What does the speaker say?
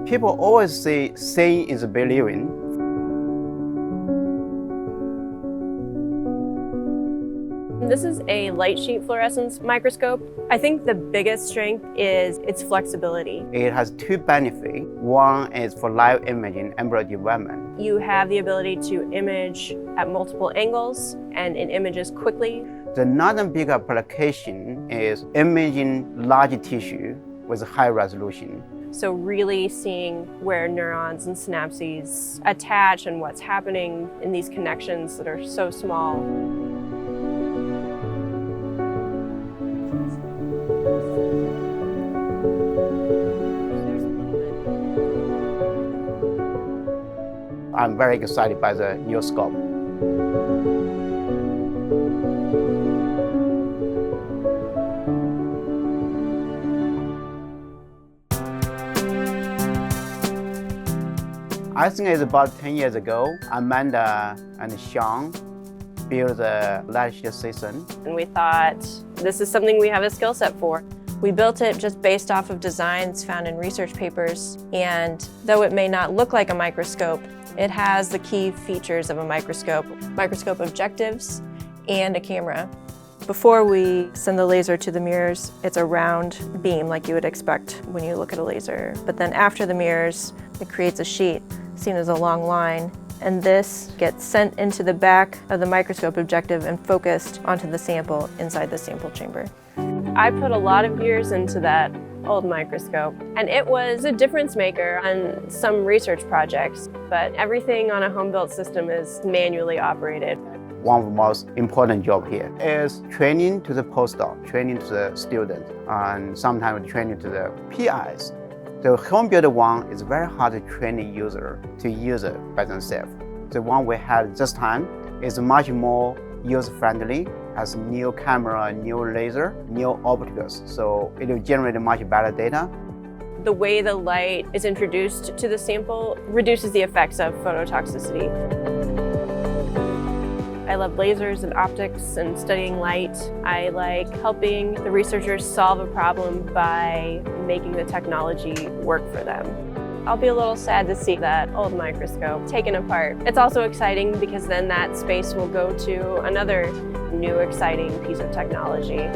People always say seeing is believing. This is a light sheet fluorescence microscope. I think the biggest strength is its flexibility. It has two benefits. One is for live imaging embryo development. You have the ability to image at multiple angles and in images quickly. Another big application is imaging large tissue with high resolution. So really seeing where neurons and synapses attach and what's happening in these connections that are so small. I'm very excited by the new scope. I think it's about 10 years ago, Amanda and Sean built the light sheet system. And we thought, this is something we have a skill set for. We built it just based off of designs found in research papers, and though it may not look like a microscope, it has the key features of a microscope objectives, and a camera. Before we send the laser to the mirrors, it's a round beam like you would expect when you look at a laser. But then after the mirrors, it creates a sheet seen as a long line, and this gets sent into the back of the microscope objective and focused onto the sample inside the sample chamber. I put a lot of years into that old microscope, and it was a difference maker on some research projects, but everything on a home-built system is manually operated. One of the most important jobs here is training to the postdoc, training to the student, and sometimes training to the PIs. The home-built one is very hard to train a user to use it by themselves. The one we had this time is much more user-friendly, has new camera, new laser, new optics, so it will generate much better data. The way the light is introduced to the sample reduces the effects of phototoxicity. I love lasers and optics and studying light. I like helping the researchers solve a problem by making the technology work for them. I'll be a little sad to see that old microscope taken apart. It's also exciting because then that space will go to another new exciting piece of technology.